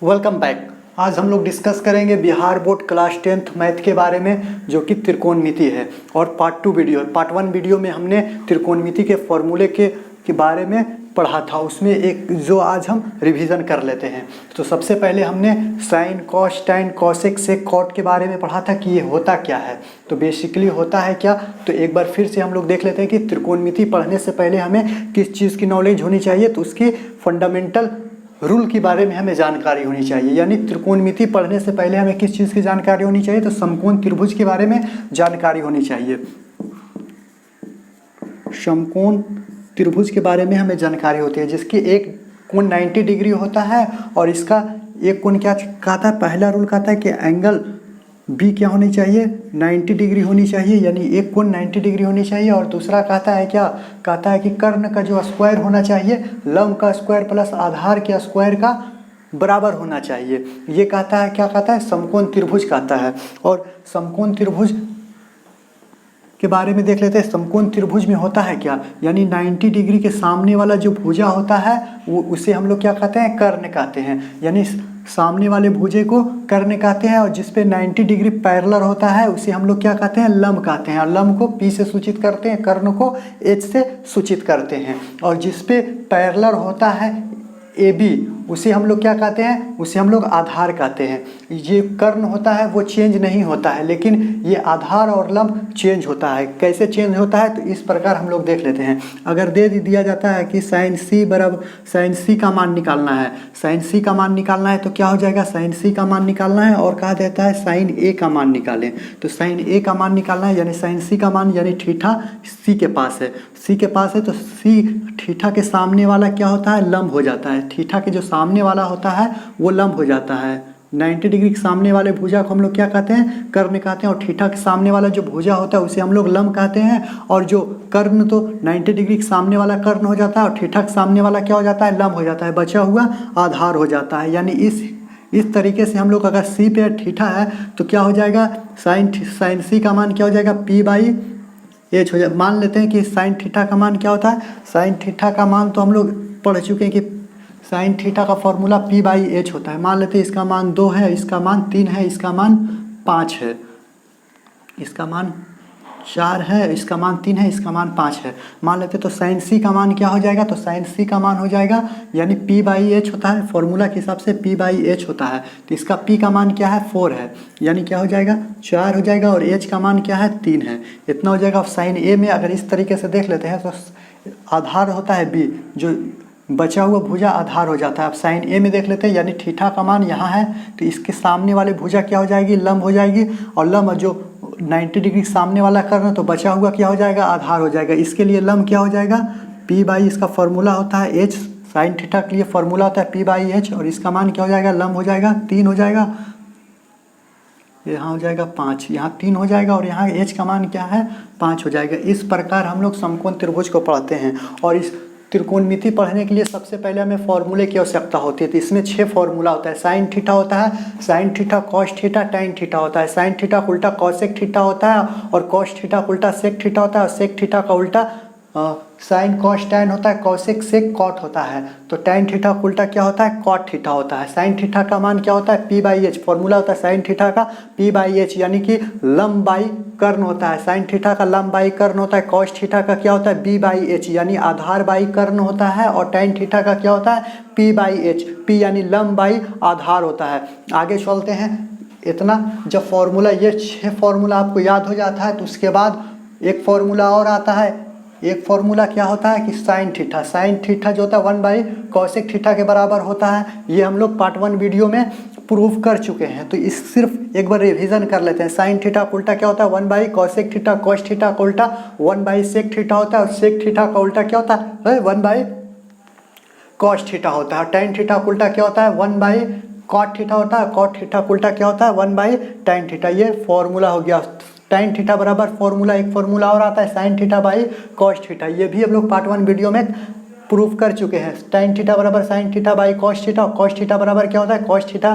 Welcome back. आज हम लोग डिस्कस करेंगे Bihar board class 10th math के बारे में, जो कि त्रिकोणमिति है। और पार्ट 1 वीडियो में हमने त्रिकोणमिति के फॉर्मूले के बारे में पढ़ा था। उसमें एक जो आज हम रिवीजन कर लेते हैं। तो सबसे पहले हमने साइन, कॉस, टैन, कॉसेक, सेक, कॉट के बारे में पढ़ा था कि ये होता क्या है। तो बेसिकली होता है क्या, तो एक बार फिर से हम लोग देख लेते हैं कि त्रिकोणमिति पढ़ने से पहले हमें किस चीज़ की नॉलेज होनी चाहिए। तो उसकी फंडामेंटल रूल के बारे में हमें जानकारी होनी चाहिए। यानी त्रिकोणमिति पढ़ने से पहले हमें किस चीज़ की जानकारी होनी चाहिए, तो समकोण त्रिभुज के बारे में जानकारी होनी चाहिए। समकोण त्रिभुज के बारे में हमें जानकारी होती है, जिसकी एक कोण 90 डिग्री होता है और इसका एक कोण क्या कहता है। पहला रूल कहता है कि एंगल बी क्या होनी चाहिए, 90 डिग्री होनी चाहिए, यानी एक कोण 90 डिग्री होनी चाहिए। और दूसरा कहता है क्या, कहता है कि कर्ण का जो स्क्वायर होना चाहिए लंब का स्क्वायर प्लस आधार के स्क्वायर का बराबर होना चाहिए। ये कहता है, क्या कहता है, समकोण त्रिभुज कहता है। और समकोण त्रिभुज के बारे में देख लेते हैं। समकोण त्रिभुज में होता है क्या, यानी 90 डिग्री के सामने वाला जो भुजा होता है वो उसे हम लोग क्या कहते हैं, कर्ण कहते हैं। यानी सामने वाले भुजे को कर्ण कहते हैं। और जिस पे 90 डिग्री पैरेलल होता है उसे हम लोग क्या कहते हैं, लंब कहते हैं। और लंब को P से सूचित करते हैं, कर्ण को H से सूचित करते हैं। और जिस पे पैरेलल होता है AB उसे हम लोग क्या कहते हैं, उसे हम लोग आधार कहते हैं। ये कर्ण होता है वो चेंज नहीं होता है, लेकिन ये आधार और लंब चेंज होता है। कैसे चेंज होता है, तो इस प्रकार हम लोग देख लेते हैं। अगर दे दिया जाता है कि साइन सी का मान निकालना है, साइन सी का मान निकालना है, तो क्या हो जाएगा, साइन सी का मान निकालना है। और कहा देता है साइन ए का मान निकालें, तो साइन ए का मान निकालना है, यानी साइन सी का मान, यानी थीटा सी के पास है, सी के पास है। तो सी थीटा के सामने वाला क्या होता है, लंब हो जाता है। थीटा के जो सामने वाला होता है वो लंब हो जाता है। 90 डिग्री के सामने वाले भुजा को हम लोग क्या कहते हैं, कर्ण कहते हैं। और थीटा के सामने वाला जो भुजा होता है उसे हम लोग लंब कहते हैं। और जो कर्ण, तो 90 डिग्री के सामने वाला कर्ण हो जाता है और थीटा के सामने वाला क्या हो जाता है, लंब हो जाता है, बचा हुआ आधार हो जाता है। यानी इस तरीके से हम लोग अगर सी पे थीटा है तो क्या हो जाएगा, साइन सी का मान क्या हो जाएगा, P/H हो जाए। मान लेते हैं कि साइन थीटा का मान क्या होता है, साइन थीटा का मान तो हम लोग पढ़ चुके हैं कि साइन थीटा का फॉर्मूला P/H होता है। मान लेते हैं इसका मान 2 है, इसका मान 3 है, इसका मान 5 है, इसका मान 4 है, इसका मान 3 है, इसका मान 5 है। मान लेते तो साइन सी का मान क्या हो जाएगा, तो साइन सी का मान हो जाएगा, यानी P/H होता है, फॉर्मूला के हिसाब से P/H होता है। तो इसका P का मान क्या है, 4 है, यानी क्या हो जाएगा, 4 हो जाएगा। और H का मान क्या है, 3 है, इतना हो जाएगा। साइन ए में अगर इस तरीके से देख लेते हैं तो आधार होता है B, जो बचा हुआ भुजा आधार हो जाता है। अब साइन ए में देख लेते हैं, यानी थीटा का मान यहाँ है, तो इसके सामने वाले भुजा क्या हो जाएगी, लंब हो जाएगी। और लंब जो 90 डिग्री सामने वाला कर्ण, तो बचा हुआ क्या हो जाएगा, आधार हो जाएगा। इसके लिए लंब क्या हो जाएगा, P/, इसका फॉर्मूला होता है H, साइन थीटा के लिए फॉर्मूला होता है P/H। और इसका मान क्या हो जाएगा, लंब हो जाएगा 3 हो जाएगा, यहाँ हो जाएगा 5, यहाँ 3 हो जाएगा। और यहाँ H का मान क्या है, 5 हो जाएगा। इस प्रकार हम लोग समकोण त्रिभुज को पढ़ते हैं। और इस त्रिकोणमिति पढ़ने के लिए सबसे पहले हमें फॉर्मूले की आवश्यकता होती है। तो इसमें 6 फॉर्मूला होता है। साइन थीटा होता है, sign theta cos theta, tan theta होता है, साइन थीटा का उल्टा कॉसेक थीटा होता है, और कॉस थीटा का उल्टा सेक थीटा होता है, और सेक थीटा का उल्टा साइन कॉस टैन होता है, कॉसेक सेक कॉट होता है। तो टैन थीटा का उल्टा क्या होता है, कॉट थीटा होता है। साइन थीटा का मान क्या होता है, P/H, फॉर्मूला होता है साइन थीटा का P/H, यानी कि लंब बाई कर्ण होता है। साइन थीटा का लंब बाई कर्ण होता है। कॉस थीटा का क्या होता है, B/H, यानी आधार बाई कर्ण होता है। और टैन थीटा का क्या होता है, P/H, P यानी लंब बाई आधार होता है। आगे चलते हैं। इतना जब फॉर्मूला, ये 6 फॉर्मूला आपको याद हो जाता है, तो उसके बाद एक फॉर्मूला और आता है। एक फॉर्मूला क्या होता है कि साइन थीटा जो होता है 1/कॉसेक थीटा के बराबर होता है। ये हम लोग पार्ट 1 वीडियो में प्रूव कर चुके हैं। तो इस सिर्फ एक बार रिवीजन कर लेते हैं। साइन थीटा का उल्टा क्या होता है, 1/कॉसेक थीटा, कॉस थीटा का उल्टा 1/सेक थीटा होता है, और सेक थीटा का उल्टा क्या होता है, 1/कॉस थीटा होता है। टैन थीटा का उल्टा क्या होता है, 1/कॉट थीटा होता है, कॉट थीटा का उल्टा क्या होता है, 1/टैन थीटा। ये फॉर्मूला हो गया। टैन थीटा बराबर फॉर्मूला, एक फॉर्मूला और आता है sine theta by cos theta. ये भी हम लोग पार्ट 1 वीडियो में प्रूफ कर चुके हैं। टैन थीटा बराबर sine theta by cos theta, cos theta बराबर क्या होता है, कॉस थीटा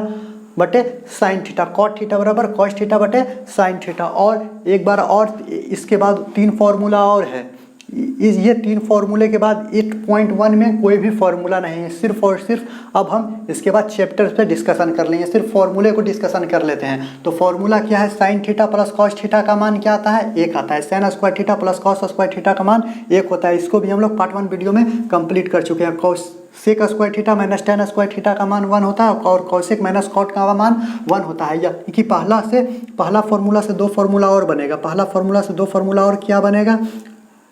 बटे साइन थीटा, कॉट थीटा बराबर कॉस थीटा बटे साइन थीटा। और एक बार और इसके बाद 3 फॉर्मूला और है। ये 3 फॉर्मूले के बाद 8.1 में कोई भी फॉर्मूला नहीं है, सिर्फ और सिर्फ अब हम इसके बाद चैप्टर्स पे डिस्कशन कर लेंगे, सिर्फ फॉर्मूले को डिस्कशन कर लेते हैं। तो फॉर्मूला क्या है, sine theta plus cos theta का मान क्या आता है, 1 आता है। Sine square theta plus cos square theta का मान 1 होता है। इसको भी हम लोग पार्ट 1 वीडियो में कंप्लीट कर चुके हैं। Cos sec square theta minus ten square theta का मान 1 होता है और कॉसेक माइनस कॉट का मान 1 होता है। या कि पहला फॉर्मूला से 2 फॉर्मूला और बनेगा, पहला फॉर्मूला से 2 फॉर्मूला और क्या बनेगा,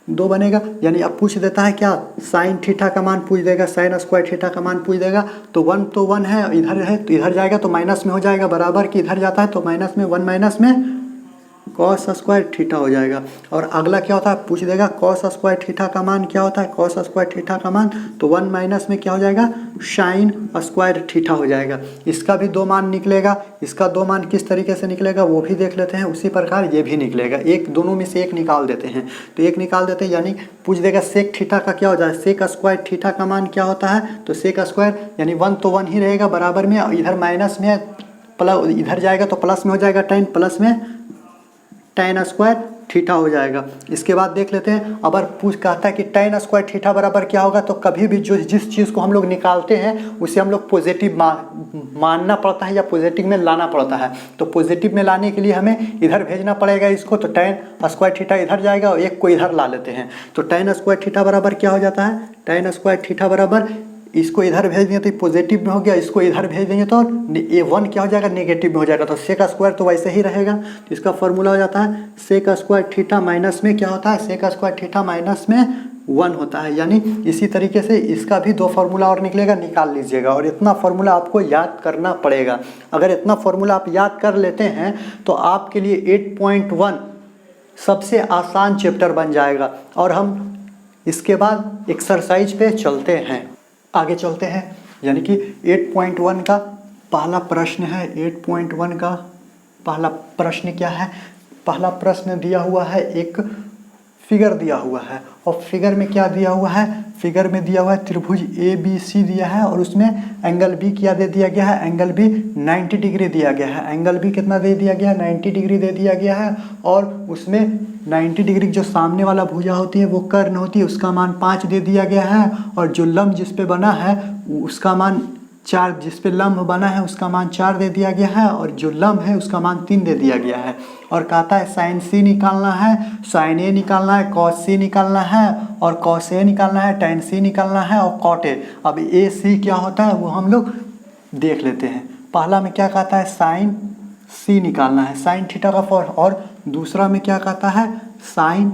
2 बनेगा। यानी अब पूछ देता है क्या, साइन थीटा का मान पूछ देगा, साइन स्क्वायर थीटा का मान पूछ देगा। तो 1 है, इधर है तो इधर जाएगा तो माइनस में हो जाएगा, बराबर कि इधर जाता है तो माइनस में 1 माइनस में कॉस स्क्वायर थीटा हो जाएगा। और अगला क्या होता है, पूछ देगा कॉस स्क्वायर थीटा का मान क्या होता है, कॉस स्क्वायर थीटा का मान तो 1 माइनस में क्या हो जाएगा, साइन स्क्वायर थीटा हो जाएगा। इसका भी 2 मान निकलेगा, इसका 2 मान किस तरीके से निकलेगा वो भी देख लेते हैं। उसी प्रकार ये भी निकलेगा, एक दोनों में से एक निकाल देते हैं। तो एक निकाल देते हैं, यानी पूछ देगा सेक थीटा का क्या हो जाए, सेक स्क्वायर थीटा का मान क्या होता है, तो सेक स्क्वायर यानी 1 तो 1 ही रहेगा बराबर में, इधर माइनस में प्लस, इधर जाएगा तो प्लस में हो जाएगा टेन, प्लस में टेन स्क्वायर थीटा हो जाएगा। इसके बाद देख लेते हैं, अगर पूछ कहता है कि टेन स्क्वायर थीटा बराबर क्या होगा, तो कभी भी जो जिस चीज़ को हम लोग निकालते हैं उसे हम लोग पॉजिटिव मानना पड़ता है या पॉजिटिव में लाना पड़ता है। तो पॉजिटिव में लाने के लिए हमें इधर भेजना पड़ेगा इसको, तो टेन स्क्वायर थीटा इधर जाएगा और एक को इधर ला लेते हैं। तो टेन स्क्वायर थीटा बराबर क्या हो जाता है, टेन स्क्वायर थीटा बराबर इसको इधर भेज देंगे तो पॉजिटिव में हो गया, इसको इधर भेज देंगे तो ये 1 क्या हो जाएगा, नेगेटिव में हो जाएगा। तो सेक स्क्वायर तो वैसे ही रहेगा। तो इसका फॉर्मूला हो जाता है सेक स्क्वायर थीटा माइनस में क्या होता है, सेक स्क्वायर थीटा माइनस में 1 होता है। यानी इसी तरीके से इसका भी 2 फार्मूला और निकलेगा, निकाल लीजिएगा। और इतना फार्मूला आपको याद करना पड़ेगा। अगर इतना फार्मूला आप याद कर लेते हैं तो आपके लिए 8.1 सबसे आसान चैप्टर बन जाएगा। और हम इसके बाद एक्सरसाइज पे चलते हैं, आगे चलते हैं। यानी कि 8.1 का पहला प्रश्न है। 8.1 का पहला प्रश्न क्या है, पहला प्रश्न दिया हुआ है, एक फिगर दिया हुआ है। और फिगर में क्या दिया हुआ है, फिगर में दिया हुआ है त्रिभुज ABC दिया है और उसमें एंगल B क्या दे दिया गया है, एंगल B 90 डिग्री दिया गया है। एंगल B कितना दे दिया गया है, 90 डिग्री दे दिया गया है। और उसमें 90 डिग्री जो सामने वाला भुजा होती है वो कर्ण होती है, उसका मान 5 दे दिया गया है। और जो लंब जिस पे बना है उसका मान 4, जिस पे लंब बना है उसका मान 4 दे दिया गया है। और जो लंब है उसका मान 3 दे दिया गया है। और कहता है साइन C निकालना है, साइन A निकालना है, कॉस C निकालना है और कॉस A निकालना है, टेन C निकालना है और कॉट A। अब AC क्या होता है वो हम लोग देख लेते हैं। पहला में क्या कहता है, साइन C निकालना है, साइन थीटा का और दूसरा में क्या कहता है, साइन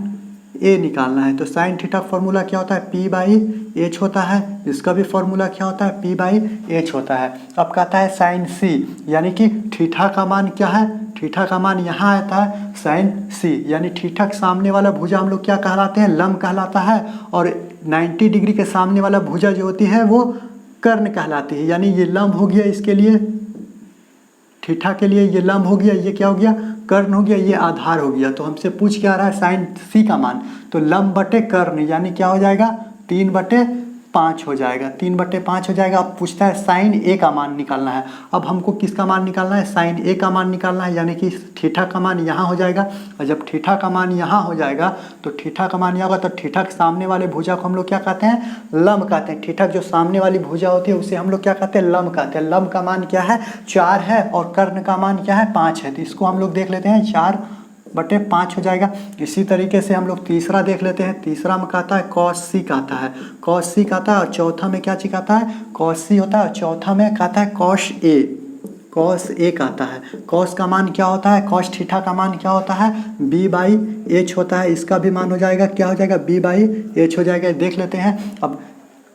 A निकालना है। तो साइन थीटा का फॉर्मूला क्या होता है, P/H होता है। इसका भी फॉर्मूला क्या होता है, P/H होता है। अब कहता है साइन C, यानी कि थीटा का मान क्या है, थीटा का मान यहाँ आता है साइन C। यानी थीटा के सामने वाला भुजा हम लोग क्या कहलाते हैं, लंब कहलाता है। और 90 डिग्री के सामने वाला भुजा जो होती है वो कर्ण कहलाती है। यानी ये लंब हो गया, इसके लिए थीटा के लिए ये लंब हो गया, ये क्या हो गया, कर्ण हो गया, ये आधार हो गया। तो हमसे पूछ क्या रहा है, साइन C का मान। तो लंब बटे कर्ण यानी क्या हो जाएगा, 3/5 हो जाएगा, 3/5 हो जाएगा। अब पूछता है साइन A का मान निकालना है। अब हमको किसका मान निकालना है, साइन A का मान निकालना है। यानी कि थीटा का मान यहाँ हो जाएगा। और जब थीटा का मान यहाँ हो जाएगा तो थीटा का मान यहाँ होगा, तो थीटा के सामने वाले भुजा को हम लोग क्या कहते हैं, लंब कहते हैं। थीटा जो सामने वाली भुजा होती है उसे हम लोग क्या कहते हैं, लंब कहते हैं। लंब का मान क्या है, 4 है और कर्ण का मान क्या है, 5 है। तो इसको हम लोग देख लेते हैं, 4/5 हो जाएगा। इसी तरीके से हम लोग तीसरा देख लेते हैं। तीसरा में कहता है कॉस C कहता है, कॉस C कहता है। और चौथा में क्या चीज कहता है, कॉस C होता है। और चौथा में कहता है कॉस A, कॉस A कहता है। कॉस का मान क्या होता है, कॉस थीटा का मान क्या होता है, B/H होता है। इसका भी मान हो जाएगा, क्या हो जाएगा, B/H हो जाएगा। देख लेते हैं। अब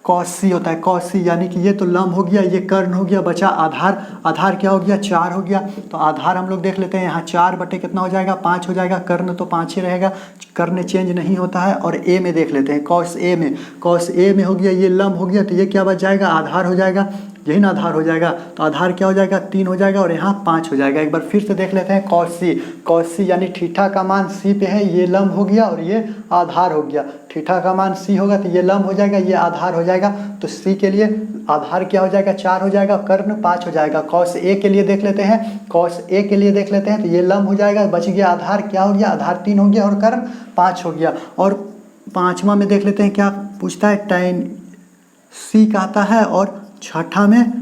कॉस C होता है, कॉस C यानी कि ये तो लंब हो गया, ये कर्ण हो गया, बचा आधार। आधार क्या हो गया, 4 हो गया। तो आधार हम लोग देख लेते हैं, यहाँ 4 बटे कितना हो जाएगा, 5 हो जाएगा। कर्ण तो 5 ही रहेगा, कर्ण चेंज नहीं होता है। और A में देख लेते हैं, कॉस A में, कॉस A में हो गया, ये लंब हो गया, तो ये क्या बच जाएगा, आधार हो जाएगा। यही ना आधार हो जाएगा। तो आधार क्या हो जाएगा, 3 हो जाएगा और यहाँ 5 हो जाएगा। एक बार फिर से देख लेते हैं, कॉस C, कॉस C यानी थीटा का मान C पे है, ये लंब हो गया और ये आधार हो गया। थीटा का मान C होगा तो ये लंब हो जाएगा, ये आधार हो जाएगा। तो C के लिए आधार क्या हो जाएगा, 4 हो जाएगा, कर्ण 5 हो जाएगा। कॉस A के लिए देख लेते हैं, कॉस A के लिए देख लेते हैं, तो ये लंब हो जाएगा, बच गया आधार, क्या हो गया, आधार 3 हो गया और कर्ण 5 हो गया। और पांचवा में देख लेते हैं क्या पूछता है, tan C का आता है, और छठा में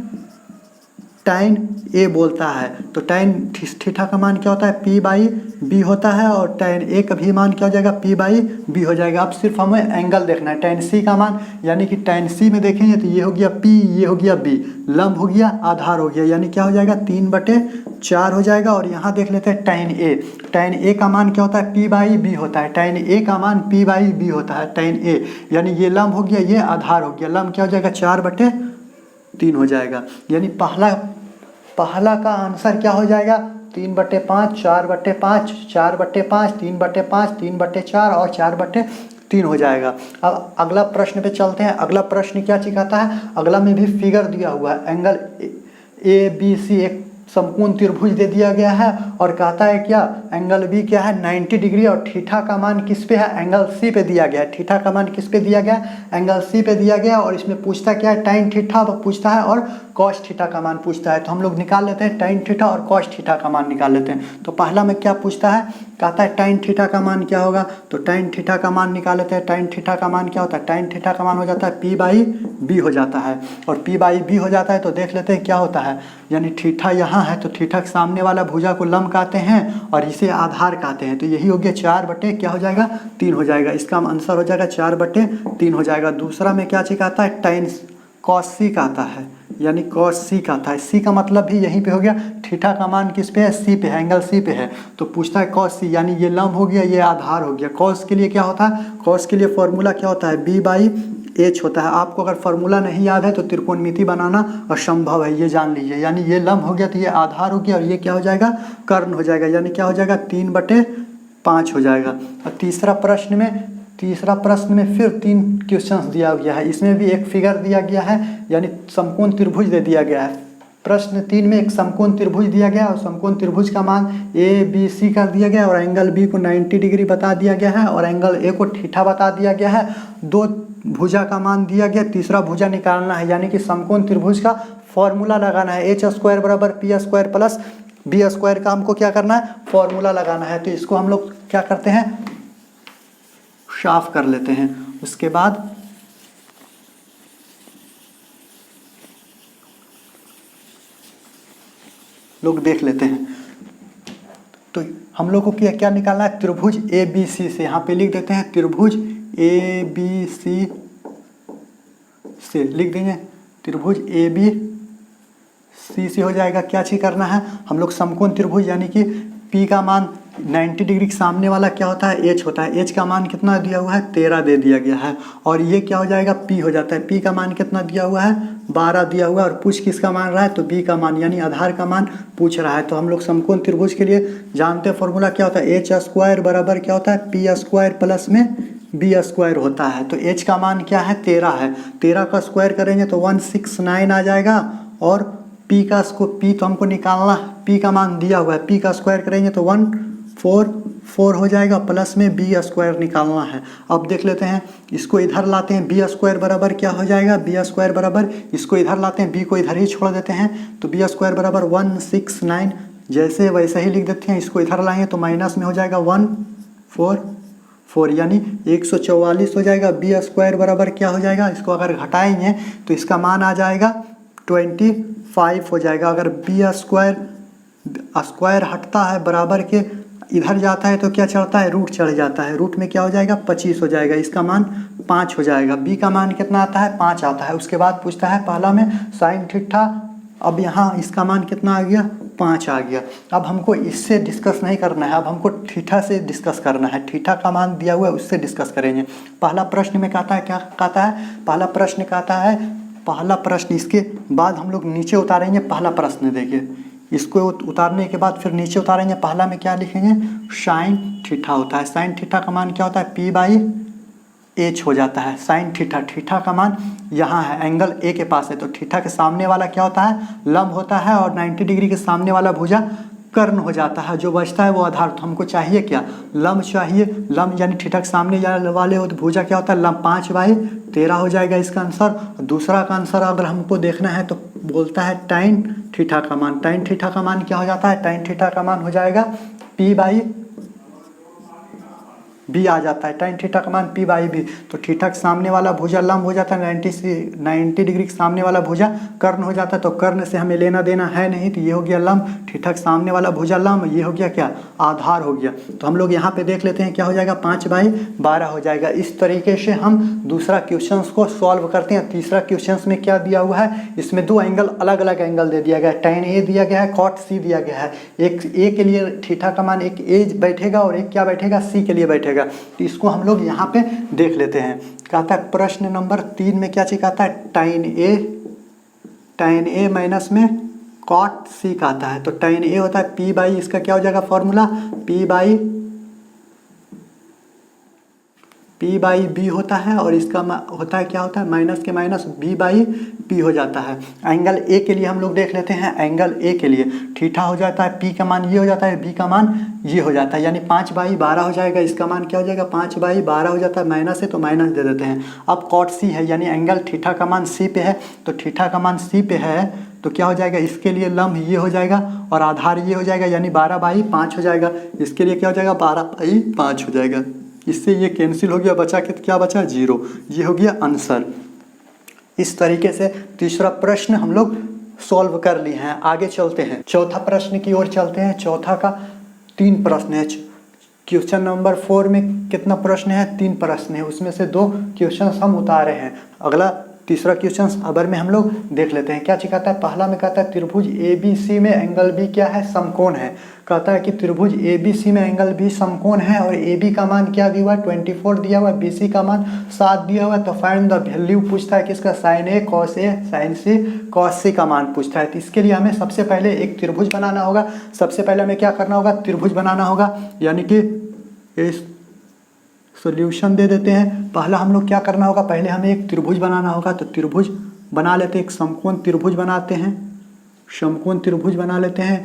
tan A बोलता है। तो tan थीटा का मान क्या होता है, P/B होता है, और tan A का भी मान क्या हो जाएगा, P/B हो जाएगा। अब सिर्फ हमें एंगल देखना है, tan C का मान, यानी कि tan C में देखेंगे तो ये हो गया P, ये हो गया B, लंब हो गया, आधार हो गया, यानी क्या हो जाएगा 3/4 हो जाएगा। और यहाँ देख लेते हैं tan A का मान क्या होता है, P/B होता है, tan A का मान P/B होता है, tan A, यानी ये लंब हो गया, ये आधार हो गया, लंब क्या हो जाएगा 4/3 हो जाएगा। यानी पहला का आंसर क्या हो जाएगा, 3/5, 4/5, 4/5, 3/5, 3/4 और 4/3 हो जाएगा। अब अगला प्रश्न पे चलते हैं। अगला प्रश्न क्या सिखाता है, अगला में भी फिगर दिया हुआ है, एंगल ABC एक समकोण त्रिभुज दे दिया गया है, और कहता है क्या, एंगल बी क्या है 90 डिग्री, और थीटा का मान किस पे है, एंगल सी पे दिया गया है। थीटा का मान किस पे दिया गया, एंगल सी पे दिया गया, और इसमें पूछता क्या है, tan थीटा पूछता है और cos थीटा का मान पूछता है। तो हम लोग निकाल लेते हैं tan थीटा और cos थीटा का मान निकाल लेते हैं। तो पहला में क्या पूछता है, कहता है tan थीटा का मान क्या होगा, तो tan थीटा का मान निकाल लेते हैं। tan थीटा का मान क्या होता है, tan थीटा का मान हो जाता है P/B हो जाता है, और P/B हो जाता है तो देख लेते हैं क्या होता है, यानी थीटा यहाँ है तो थीटा के सामने वाला भुजा को लंब कहते हैं और इसे आधार कहते हैं। तो यही हो गया 4/3 हो जाएगा, इसका आंसर हो जाएगा 4/3 हो जाएगा। दूसरा में क्या चीज आता है, tan cos C का आता है, यानी cos C का आता है। C का मतलब भी यहीं पे हो गया, थीटा का मान किस पे है, C पे है, एंगल C पे है, तो पूछता है cos C, यानी ये लंब हो गया, ये आधार हो गया। cos के लिए क्या होता है, cos के लिए फॉर्मूला क्या होता है, B/H होता है। आपको अगर फॉर्मूला नहीं याद है तो त्रिकोणमिति बनाना असंभव है, ये जान लीजिए। यानी ये लंब हो गया तो ये आधार हो गया, और ये क्या हो जाएगा, कर्ण हो जाएगा, यानी क्या हो जाएगा 3/5 हो जाएगा। और तीसरा प्रश्न में फिर 3 क्वेश्चंस दिया गया है, इसमें भी एक फिगर दिया गया है, यानी समकोण त्रिभुज दे दिया गया है। प्रश्न 3 में एक समकोण त्रिभुज दिया गया, और समकोण त्रिभुज का मान ABC कर दिया गया, और एंगल B को 90 डिग्री बता दिया गया है, और एंगल A को थीटा बता दिया गया है। 2 भुजा का मान दिया गया, तीसरा भुजा निकालना है, यानी कि समकोण त्रिभुज का फॉर्मूला लगाना है। H² = P² प्लस B² का हमको क्या करना है, फॉर्मूला लगाना है। तो इसको हम लोग क्या करते हैं, साफ कर लेते हैं। उसके बाद लोग देख लेते हैं। तो हम लोग को क्या निकालना है, त्रिभुज ABC से, यहाँ पे लिख देते हैं त्रिभुज ABC से, लिख देंगे त्रिभुज ABC से हो जाएगा। क्या चीज करना है, हम लोग समकोण त्रिभुज, यानी कि P का मान 90 डिग्री के सामने वाला क्या होता है, H होता है। H का मान कितना दिया हुआ है, 13 दे दिया गया है, और ये क्या हो जाएगा, P हो जाता है। P का मान कितना दिया हुआ है, 12 दिया हुआ है, और पूछ किसका मान रहा है, तो B का मान, यानी आधार का मान पूछ रहा है। तो हम लोग समकोण त्रिभुज के लिए जानते हैं फॉर्मूला क्या होता है, H² बराबर क्या होता है, P² प्लस में B² होता है। तो H का मान क्या है, 13 है, 13 का स्क्वायर करेंगे तो 169 आ जाएगा, और P तो हमको निकालना, P का मान दिया हुआ है, P का स्क्वायर करेंगे तो 144 हो जाएगा, प्लस में B² निकालना है। अब देख लेते हैं, इसको इधर लाते हैं, B² बराबर क्या हो जाएगा, B² बराबर, इसको इधर लाते हैं, B को इधर ही छोड़ देते हैं, तो B² बराबर 169, जैसे वैसे ही लिख देते हैं। इसको इधर लाएंगे तो माइनस में हो जाएगा 144, यानी 144 हो जाएगा। B² बराबर क्या हो जाएगा, इसको अगर घटाएंगे तो इसका मान आ जाएगा 25 हो जाएगा। अगर स्क्वायर हटता है बराबर के इधर जाता है तो क्या चढ़ता है, रूट चढ़ जाता है, रूट में क्या हो जाएगा 25 हो जाएगा, इसका मान 5 हो जाएगा। B का मान कितना आता है, 5 आता है। उसके बाद पूछता है पहला में sin थीटा, अब यहाँ इसका मान कितना आ गया, 5 आ गया। अब हमको इससे डिस्कस नहीं करना है, अब हमको थीटा से डिस्कस करना है। थीटा का मान दिया हुआ है, उससे डिस्कस करेंगे। पहला प्रश्न में कहता है, क्या कहता है, पहला प्रश्न इसके बाद हम लोग नीचे उतारेंगे। पहला प्रश्न देखिए, इसको उतारने के बाद फिर नीचे उतारेंगे। पहला में क्या लिखेंगे, साइन थीटा होता है। साइन थीटा का मान क्या होता है, P/H हो जाता है। साइन थीटा का मान यहाँ है, एंगल A के पास है, तो थीटा के सामने वाला क्या होता है, लंब होता है, और 90 डिग्री के सामने वाला भुजा कर्ण हो जाता है। जो बचता है वो आधार। तो हमको चाहिए क्या, लंब चाहिए। लंब यानी थीटा के सामने वाले हो तो भुजा क्या होता है, लंब 5/13 हो जाएगा इसका आंसर। दूसरा का आंसर अगर हमको देखना है तो बोलता है tan थीटा का मान। tan थीटा का मान क्या हो जाता है, tan थीटा का मान हो जाएगा बी आ जाता है, tan थीटा का मान पी बाई बी। तो थीटा के सामने वाला भुजा लंब हो जाता है, 90 डिग्री के सामने वाला भुजा कर्ण हो जाता है। तो कर्ण से हमें लेना देना है नहीं, तो ये हो गया लंब, थीटा के सामने वाला भुजा लंब, ये हो गया क्या, आधार हो गया। तो हम लोग यहाँ पे देख लेते हैं क्या हो जाएगा, 5/12 हो जाएगा। इस तरीके से हम दूसरा क्वेश्चन को सॉल्व करते हैं। तीसरा क्वेश्चन में क्या दिया हुआ है, इसमें दो एंगल अलग अलग एंगल दे दिया गया है, tan A दिया गया है, cot C दिया गया है। एक A के लिए थीटा का मान एक A बैठेगा और एक क्या बैठेगा, C के लिए बैठेगा। तो इसको हम लोग यहाँ पे देख लेते हैं। कहता है प्रश्न नंबर 3 में क्या चीज कहता है, tan A माइनस में cot C कहता है। तो tan A होता है P बाई, इसका क्या हो जाएगा फॉर्मूला, P बाई बी होता है, और इसका होता है क्या होता है, माइनस के माइनस B बाई P हो जाता है। एंगल A के लिए हम लोग देख लेते हैं। एंगल A के लिए थीटा हो जाता है, P का मान ये हो जाता है, B का मान ये हो जाता है, यानी 5/12 हो जाएगा। इसका मान क्या हो जाएगा, 5/12 हो जाता है, माइनस है तो माइनस दे देते हैं। अब cot C है, यानी एंगल थीटा का मान C पे है, तो थीटा का मान C पे है तो क्या हो जाएगा, इसके लिए लंब ये हो जाएगा और आधार ये हो जाएगा, यानी 12/5 हो जाएगा। इसके लिए क्या हो जाएगा, 12/5 हो जाएगा। इससे ये कैंसिल हो गया, बचा के क्या बचा, 0। ये हो गया आंसर। इस तरीके से तीसरा प्रश्न हम लोग सॉल्व कर लिए हैं। आगे चलते हैं, चौथा प्रश्न की ओर चलते हैं। चौथा का 3 प्रश्न है। क्वेश्चन नंबर 4 में कितना प्रश्न है, 3 प्रश्न है, उसमें से 2 क्वेश्चन हम उतारे हैं। अगला तीसरा क्वेश्चन अबर में हम लोग देख लेते हैं। क्या कहता है, पहला में कहता है त्रिभुज ABC में एंगल B क्या है, समकोण है। कहता है कि त्रिभुज ABC में एंगल B समकोण है और AB का मान क्या दिया हुआ है, 24 दिया हुआ है, BC का मान 7 दिया हुआ है। तो फाइंड द वैल्यू पूछता है किसका, sin A sin C cos C का मान पूछता है। तो इसके लिए हमें सबसे पहले एक त्रिभुज बनाना होगा। सबसे पहले हमें क्या करना होगा, त्रिभुज बनाना होगा, यानी कि इस सॉल्यूशन दे देते हैं। पहला हम लोग क्या करना होगा, पहले हमें एक त्रिभुज बनाना होगा। तो त्रिभुज बना लेते हैं, एक समकोण त्रिभुज बनाते हैं, समकोण त्रिभुज बना लेते हैं।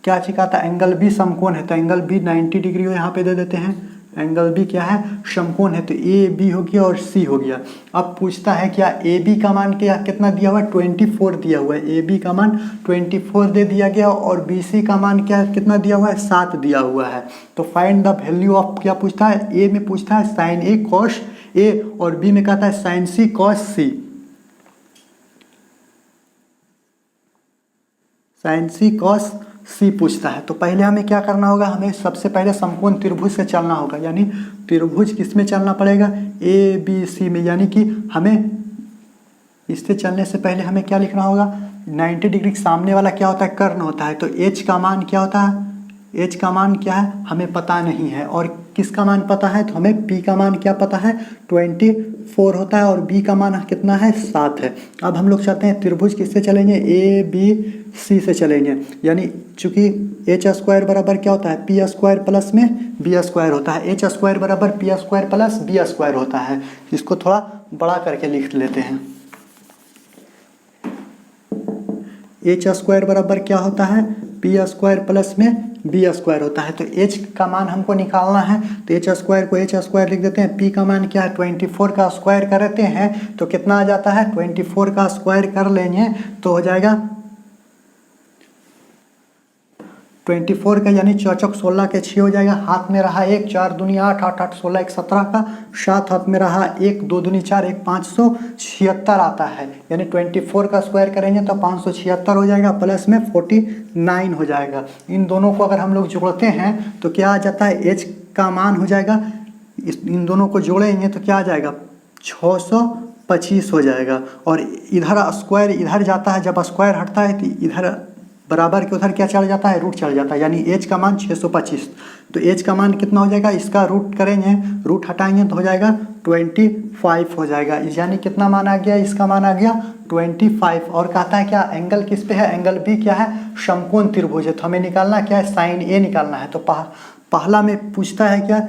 क्या चीज आता है, एंगल B समकोण है, तो एंगल B 90 डिग्री हो, यहाँ पे दे देते हैं। एंगल B क्या है, समकोण है, तो AB हो गया और C हो गया। अब पूछता है क्या AB का मान क्या कितना दिया हुआ है, 24 दिया हुआ है। AB का मान 24 दे दिया गया और BC का मान क्या कितना दिया हुआ है, 7 दिया हुआ है। तो फाइंड द वैल्यू ऑफ, क्या पूछता है, A में पूछता है sin A cos A और B में कहता है sin C cos C, sin C cos C पूछता है। तो पहले हमें क्या करना होगा, हमें सबसे पहले समकोण त्रिभुज से चलना होगा, यानी त्रिभुज किस में चलना पड़ेगा, ABC में। यानी कि हमें इससे चलने से पहले हमें क्या लिखना होगा, 90 डिग्री के सामने वाला क्या होता है, कर्ण होता है। तो H का मान क्या होता है, H का मान क्या है हमें पता नहीं है, और किसका मान पता है, तो हमें P का मान क्या पता है, 24 होता है, और B का मान कितना है, 7 है। अब हम लोग चलते हैं त्रिभुज किससे चलेंगे, ABC से चलेंगे। यानी चूंकि H² बराबर क्या होता है, P² प्लस में B² होता है। H² बराबर P² प्लस B² होता है। इसको थोड़ा बड़ा करके लिख लेते हैं। H² बराबर क्या होता है, P² प्लस में B² होता है। तो H का मान हमको निकालना है, तो H² को H² लिख देते हैं। P का मान क्या है, 24 का स्क्वायर करते हैं तो कितना आ जाता है, 24 का स्क्वायर कर लेंगे तो हो जाएगा 24 का, यानी 4 16 के 6 हो जाएगा। हाथ में रहा 1, 4 दूनी 8, 8 8 16 1 17 का 7, हाथ में रहा 1, 2 दूनी 4, 1 576 आता है। यानी 24 का स्क्वायर करेंगे तो 576 हो जाएगा, प्लस में 49 हो जाएगा। इन दोनों को अगर हम लोग जोड़ते हैं तो क्या आ जाता है, H का मान हो जाएगा, इन दोनों को जोड़ेंगे तो क्या आ जाएगा, 625 हो जाएगा। और इधर स्क्वायर इधर जाता है, जब स्क्वायर हटता है तो इधर बराबर के उधर क्या चल जाता है, रूट चल जाता है, यानी H का मान 625। तो H का मान कितना हो जाएगा, इसका रूट करेंगे, रूट हटाएंगे तो हो जाएगा 25 हो जाएगा। यानी कितना मान आ गया, इसका मान आ गया 25। और कहता है क्या, एंगल किस पे है, एंगल B क्या है, समकोण त्रिभुज है। तो हमें निकालना क्या है, sin A निकालना है। तो पहला में पूछता है क्या,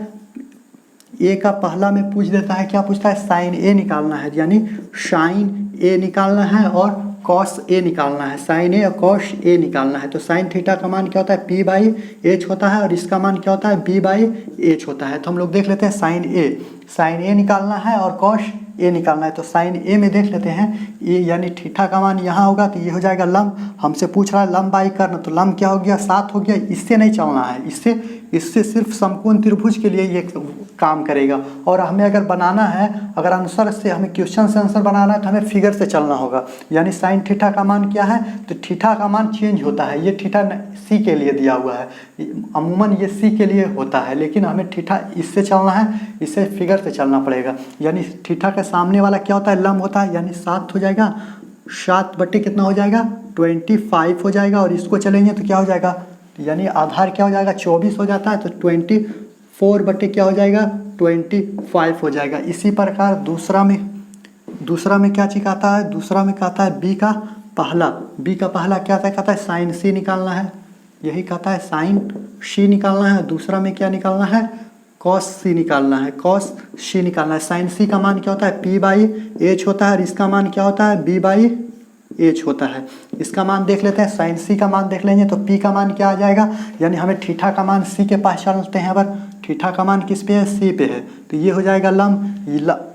A का पहला में पूछ देता है, क्या पूछता है, sin A निकालना है, यानी sin A निकालना है और cos A निकालना है। sin A और cos A निकालना है। तो sin थीटा का मान क्या होता है, P/H होता है, और इसका मान क्या होता है, B/H होता है। तो हम लोग देख लेते हैं sin A निकालना है और cos A निकालना है। तो sin A में देख लेते हैं, ये यानी थीटा का मान यहाँ होगा तो ये हो जाएगा लंब। हमसे पूछ रहा है लंब बाई कर्ण, तो लंब क्या हो गया, 7 हो गया। इससे नहीं चलना है, इससे सिर्फ समकोण त्रिभुज के लिए ये काम करेगा। और हमें अगर बनाना है, अगर आंसर से हमें क्वेश्चन से आंसर बनाना है तो हमें फिगर से चलना होगा। यानी साइन थीटा का मान क्या है, तो थीटा का मान चेंज होता है। ये थीटा सी के लिए दिया हुआ है, अमूमन ये सी के लिए होता है, लेकिन हमें थीटा इससे चलना है, इससे फिगर से चलना पड़ेगा। यानी थीटा के सामने वाला क्या होता है, लंब होता है, यानी 7 हो जाएगा। 7 बटे कितना हो जाएगा, 25 हो जाएगा। और इसको चलेंगे तो क्या हो जाएगा, यानी आधार क्या हो जाएगा, 24 हो जाता है, तो 24 बटे क्या हो जाएगा, 25 हो जाएगा। इसी प्रकार दूसरा में क्या चीज आता है, दूसरा में कहता है बी का पहला क्या कहता है साइन सी निकालना है। यही कहता है साइन सी निकालना है। दूसरा में क्या निकालना है, कॉस सी निकालना है, कॉस सी निकालना है। साइन सी का मान क्या होता है, पी बाई एच होता है, और इसका मान क्या होता है, बी बाई एच होता है। इसका मान देख लेते हैं, साइन सी का मान देख लेंगे तो पी का मान क्या आ जाएगा, यानी हमें थीटा का मान सी के पास चलते हैं। अगर थीटा का मान किस पे है, सी पे है, तो ये हो जाएगा लंब।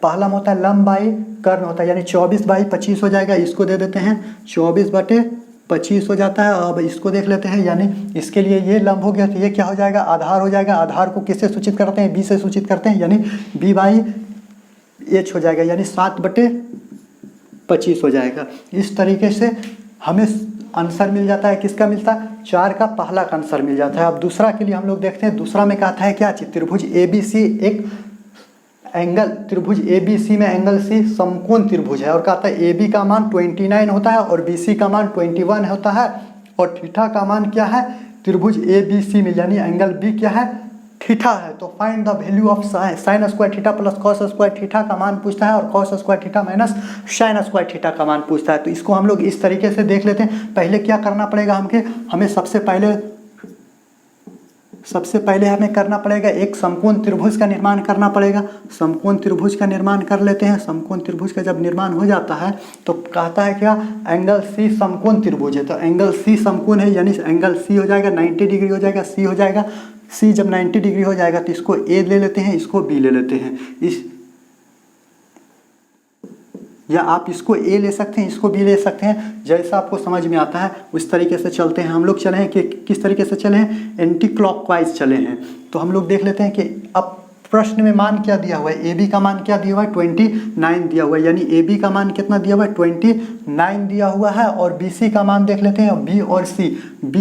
पहला होता है लंब बाई कर्ण होता है, यानी 24/25 हो जाएगा। इसको दे देते हैं 24/25 हो जाता है। अब इसको देख लेते हैं, यानी इसके लिए ये लंब हो गया, तो ये क्या हो जाएगा, आधार हो जाएगा। आधार को किससे सूचित करते हैं, बी से सूचित करते हैं, यानी बी बाई एच हो जाएगा, यानी 7/25 हो जाएगा। इस तरीके से हमें आंसर मिल जाता है। किसका मिलता है, 4 का पहला का आंसर मिल जाता है। अब दूसरा के लिए हम लोग देखते हैं। दूसरा में कहता है क्या चीज, त्रिभुज ABC एक एंगल, त्रिभुज ABC में एंगल C समकोण त्रिभुज है, और कहता है AB का मान 29 होता है और BC का मान 21 होता है, और थीटा का मान क्या है त्रिभुज ABC में, यानी एंगल B क्या है, थीटा है। तो find the value of sine square theta plus cos square theta का मान पूछता है, और cos square theta minus sine square theta का मान पूछता है। तो इसको हम लोग इस तरीके से देख लेते हैं। पहले क्या करना पड़ेगा हमें सबसे पहले हमें करना पड़ेगा, एक समकोण त्रिभुज का निर्माण करना पड़ेगा। समकोण त्रिभुज का निर्माण कर लेते हैं। समकोण त्रिभुज का जब निर्माण हो जाता है तो कहता है क्या, एंगल C समकोण त्रिभुज है, तो एंगल C समकोण है, यानी एंगल C हो जाएगा 90 डिग्री हो जाएगा, C हो जाएगा। C जब 90 डिग्री हो जाएगा तो इसको A ले लेते हैं, इसको B ले लेते हैं, या आप इसको A ले सकते हैं, इसको B ले सकते हैं, जैसा आपको समझ में आता है उस तरीके से चलते हैं। हम लोग चले हैं कि किस तरीके से चले हैं, एंटी क्लॉकवाइज चले हैं। तो हम लोग देख लेते हैं कि अब प्रश्न में मान क्या दिया हुआ है, AB का मान क्या दिया हुआ है, 29 दिया हुआ है, यानी AB का मान कितना दिया हुआ है, 29 दिया हुआ है। और BC का मान देख लेते हैं, B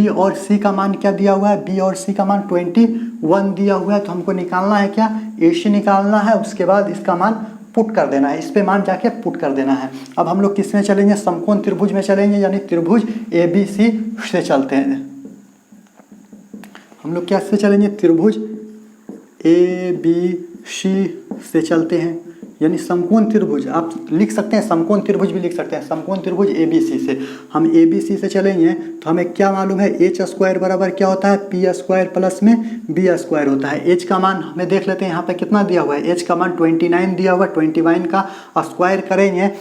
और C का मान क्या दिया हुआ है, B और C का मान 21 दिया हुआ है। तो हमको निकालना है क्या, AC निकालना है, उसके बाद इसका मान पुट कर देना है, इस पे मान जाके पुट कर देना है। अब हम लोग किस में चलेंगे, समकोण त्रिभुज में चलेंगे, यानी त्रिभुज ABC से चलते हैं। हम लोग क्या से चलेंगे, त्रिभुज ABC से चलते हैं, यानी समकोण त्रिभुज आप लिख सकते हैं, समकोण त्रिभुज भी लिख सकते हैं। समकोण त्रिभुज ABC से हम ABC से चलेंगे तो हमें क्या मालूम है, एच स्क्वायर बराबर क्या होता है, पी स्क्वायर प्लस में बी स्क्वायर होता है। एच का मान हमें देख लेते हैं, यहाँ पे कितना दिया हुआ है, एच का मान 29 दिया हुआ है। 29 का स्क्वायर करेंगे,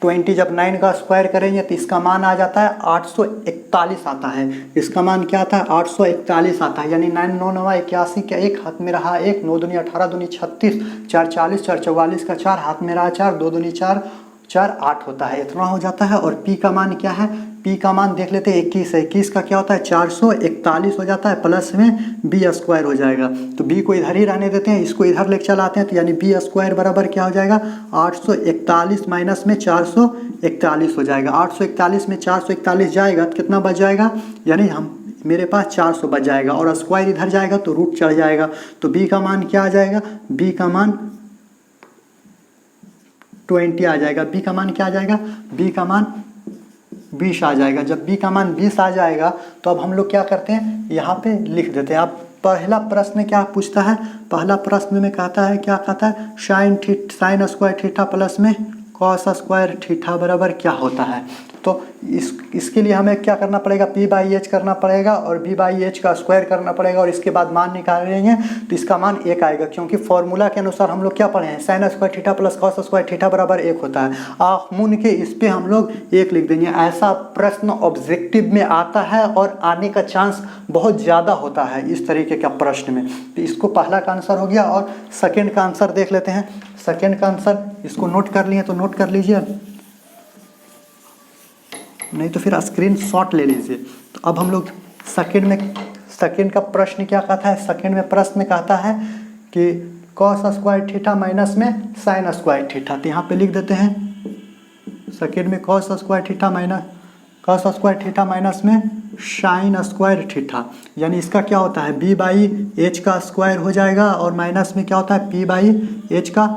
20 जब 9 का स्क्वायर करेंगे तो इसका मान आ जाता है 841 आता है। इसका मान क्या आता है, 841 आता है, यानी 9 9 9 81 का 1 हाथ में रहा 1, 9 दूनी 18 दूनी 36, 4 40, 4 44 का 4 हाथ में रहा 4, 2 दूनी 4, 4 8 होता है, इतना हो जाता है। और P का मान क्या है, P का मान देख लेते हैं 21 है, 21 का क्या होता है 441 हो जाता है, प्लस में बी स्क्वायर हो जाएगा। तो B को इधर ही रहने देते हैं, इसको इधर लेके चलाते हैं, तो यानी बी स्क्वायर बराबर क्या हो जाएगा, 841 माइनस में 441 हो जाएगा। 841 में 441 जाएगा तो कितना बच जाएगा, यानी मेरे पास 400 बच जाएगा, और स्क्वायर इधर जाएगा तो रूट चढ़ जाएगा। तो B का मान क्या आ जाएगा, B का मान 20 आ जाएगा। B का मान क्या आ जाएगा, B का मान 20 आ जाएगा। जब B का मान 20 आ जाएगा तो अब हम लोग क्या करते हैं, यहाँ पे लिख देते हैं। अब पहला प्रश्न क्या पूछता है, पहला प्रश्न में कहता है, क्या कहता है, साइन स्क्वायर थीटा प्लस में कॉस स्क्वायर थीटा बराबर क्या होता है। तो इसके लिए हमें क्या करना पड़ेगा, P/H करना पड़ेगा और B/H का स्क्वायर करना पड़ेगा, और इसके बाद मान निकालेंगे तो इसका मान 1 आएगा, क्योंकि फॉर्मूला के अनुसार हम लोग क्या पढ़े हैं, sine square theta plus cos square theta बराबर 1 होता है। आँख मूंद के इस पे हम लोग 1 लिख देंगे। ऐसा प्रश्न ऑब्जेक्टिव में आता है और आने का चांस बहुत ज़्यादा होता है इस तरीके का प्रश्न में। तो इसको पहला का आंसर हो गया, और सेकेंड का आंसर देख लेते हैं। सेकेंड का आंसर इसको नोट कर लिए तो नोट कर लीजिए, नहीं तो फिर स्क्रीन शॉट ले लीजिए। तो अब हम लोग सेकेंड का प्रश्न क्या कहता है, सेकेंड में प्रश्न कहता है कि कॉस स्क्वायर थीटा माइनस में साइन स्क्वायर थीटा, तो यहाँ पे लिख देते हैं सेकेंड में कॉस स्क्वायर थीटा माइनस में साइन स्क्वायर थीटा, यानी इसका क्या होता है b बाई एच का स्क्वायर हो जाएगा और माइनस में क्या होता है p बाई एच का